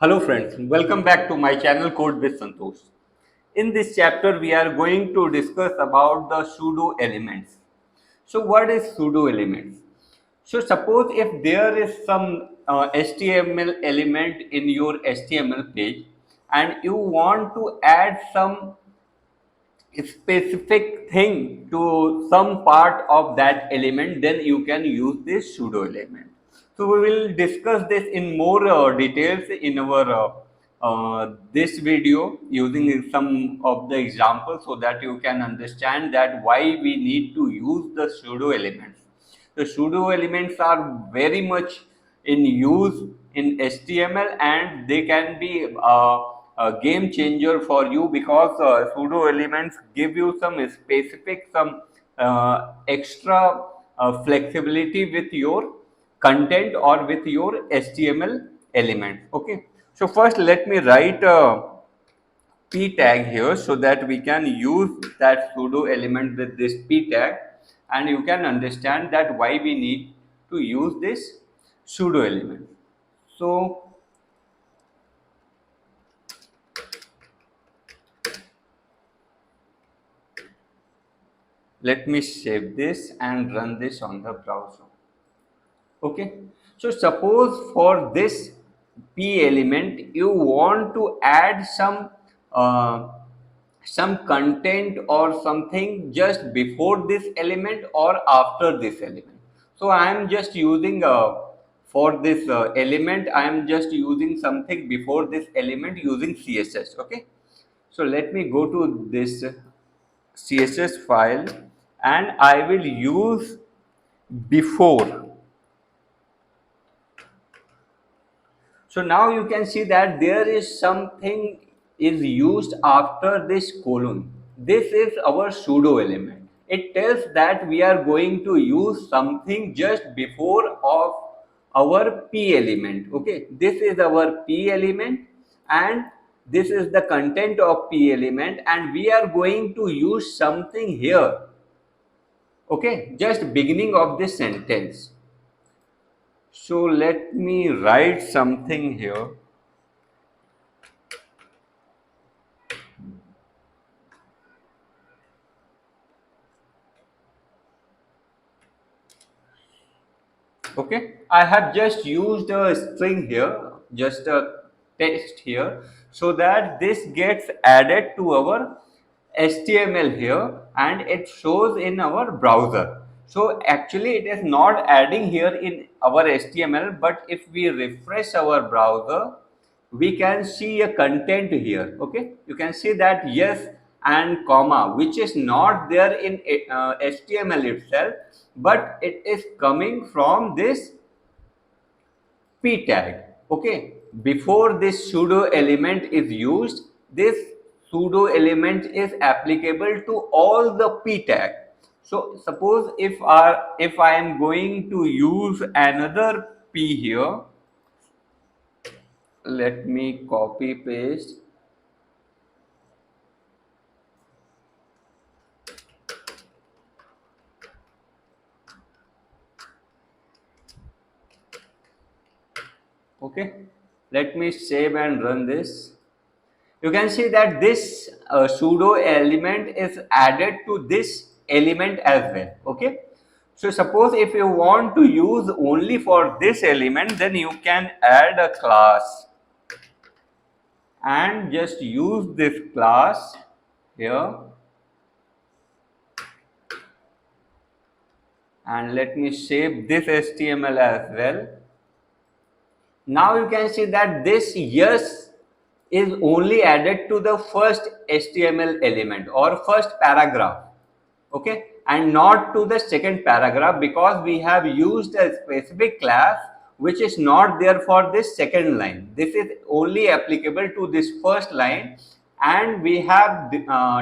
Hello friends, welcome back to my channel Code with Santosh. In this chapter we are going to discuss about the pseudo elements. So what is pseudo elements? So suppose if there is some HTML element in your HTML page and you want to add some specific thing to some part of that element, then you can use this pseudo element. So we will discuss this in more details in our this video using some of the examples so that you can understand that why we need to use the pseudo elements. The pseudo elements are very much in use in HTML and they can be a game changer for you because pseudo elements give you some specific, some extra flexibility with your content or with your HTML elements. Okay, so first let me write a p tag here so that we can use that pseudo element with this p tag and you can understand that why we need to use this pseudo element. So let me save this and run this on the browser. Okay, so suppose for this p element you want to add uh, some content or something just before this element or after this element. So I am just using for this element I am just using something before this element using CSS. Okay, so let me go to this CSS file and I will use before. So now you can see that there is something is used after this colon. This is our pseudo element. It tells that we are going to use something just before of our p element. Okay, this is our p element and this is the content of p element and we are going to use something here. Okay, just beginning of this sentence. So let me write something here. Okay, I have just used a string here, just a text here, so that this gets added to our HTML here and it shows in our browser. So actually it is not adding here in our HTML, but if we refresh our browser we can see a content here. Okay, you can see that yes and comma which is not there in HTML itself, but it is coming from this p tag. Okay, before this pseudo element is used, this pseudo element is applicable to all the p tag. So suppose if I am going to use another p here, let me copy paste. Okay, let me save and run this. You can see that this pseudo element is added to this element as well. Okay, so suppose if you want to use only for this element, then you can add a class and just use this class here, and let me save this HTML as well. Now you can see that this yes is only added to the first HTML element or first paragraph. Okay, and not to the second paragraph because we have used a specific class which is not there for this second line. This is only applicable to this first line and we have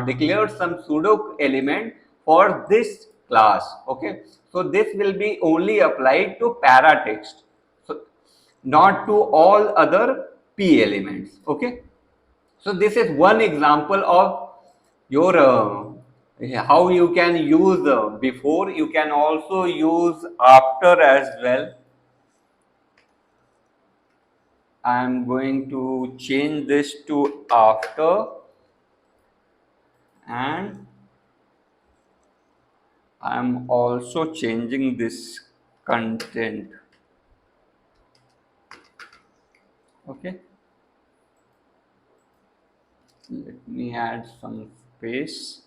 declared some pseudo element for this class. Okay, so this will be only applied to para text, so not to all other p elements. Okay, so this is one example of your how you can use before. You can also use after as well. I'm going to change this to after, and I'm also changing this content. Okay, let me add some space.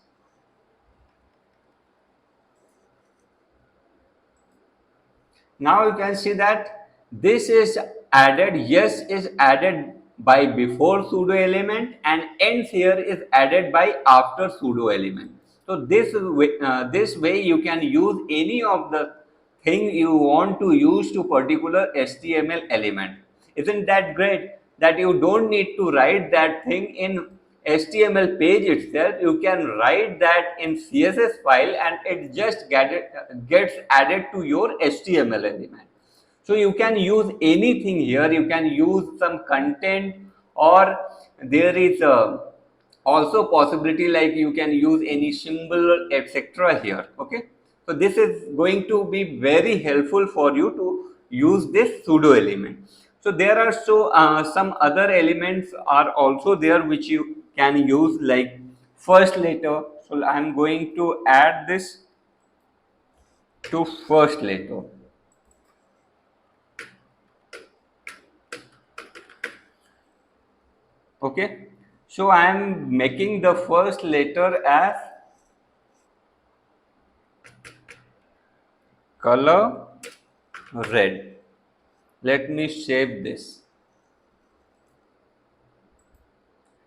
Now you can see that this is added, yes is added by before pseudo element, and ends here is added by after pseudo element. So this way you can use any of the thing you want to use to particular HTML element. Isn't that great that you don't need to write that thing in HTML page itself? You can write that in CSS file and it just gets added to your HTML element. So you can use anything here. You can use some content, or there is also possibility like you can use any symbol, etc. here. Okay, so this is going to be very helpful for you to use this pseudo element. So there are some other elements are also there which you can use, like first letter. So I'm going to add this to first letter. Okay, so I am making the first letter as color red. Let me save this.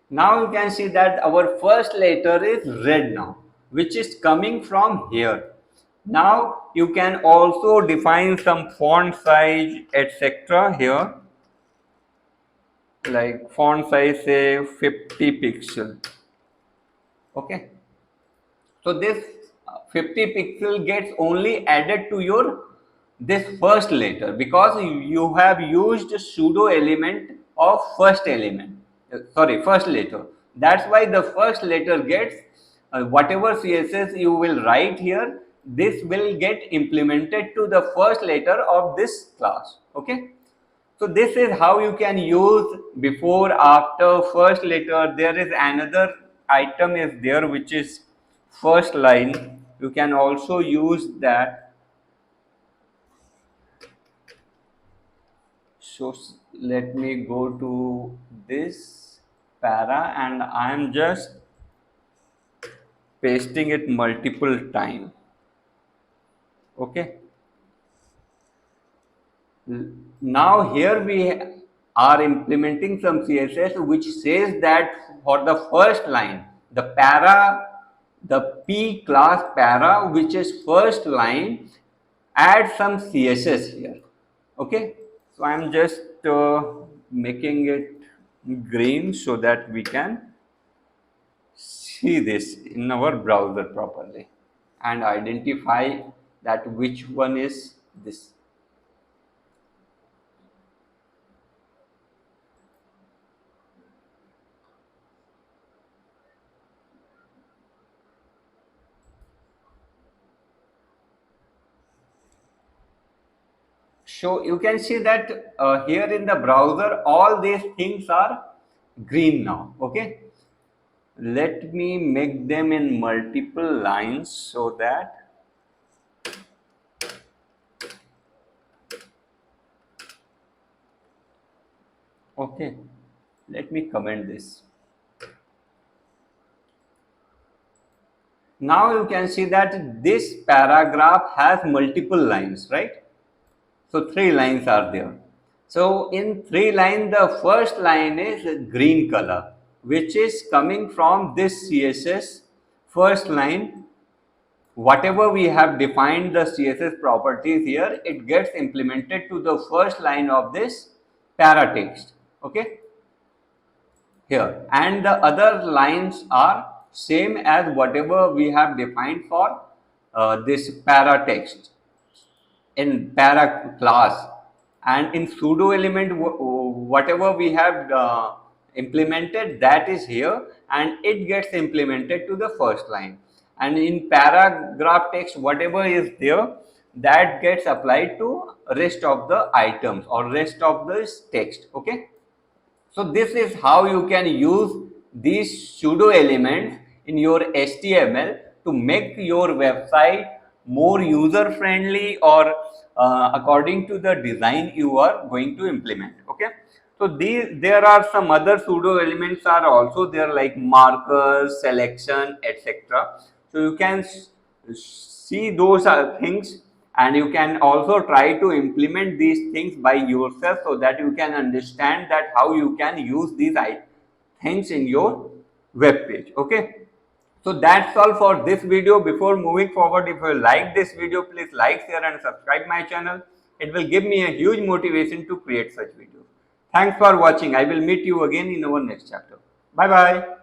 Now you can see that our first letter is red now, which is coming from here. Now you can also define some font size, etc. here, like font size say 50 pixel. Okay, so this 50 pixel gets only added to your this first letter because you have used pseudo element of first element. Sorry, first letter. That's why the first letter gets whatever CSS you will write here. This will get implemented to the first letter of this class. Okay. So this is how you can use before, after, first letter. There is another item is there which is first line. You can also use that. So let me go to this para and I am just pasting it multiple time. Okay. Now here we are implementing some CSS which says that for the first line, the para, the P class para, which is first line, add some CSS here. Okay, so I'm just making it green so that we can see this in our browser properly and identify that which one is this. So you can see that here in the browser, all these things are green now. Okay. Let me make them in multiple lines so that, okay, let me comment this. Now you can see that this paragraph has multiple lines, right? So three lines are there. So in three lines, the first line is green color, which is coming from this CSS first line. Whatever we have defined the CSS properties here, it gets implemented to the first line of this para text. Okay, here, and the other lines are same as whatever we have defined for this para text in para class, and in pseudo element whatever we have implemented, that is here and it gets implemented to the first line, and in paragraph text whatever is there, that gets applied to rest of the items or rest of this text. Okay, So this is how you can use these pseudo elements in your HTML to make your website more user friendly, or according to the design you are going to implement. Okay. So there are some other pseudo elements are also there, like markers, selection, etc. So you can see those things, and you can also try to implement these things by yourself, so that you can understand that how you can use these things in your web page. Okay. So that's all for this video. Before moving forward, if you like this video, please like, share and subscribe my channel. It will give me a huge motivation to create such videos. Thanks for watching. I will meet you again in our next chapter. Bye bye.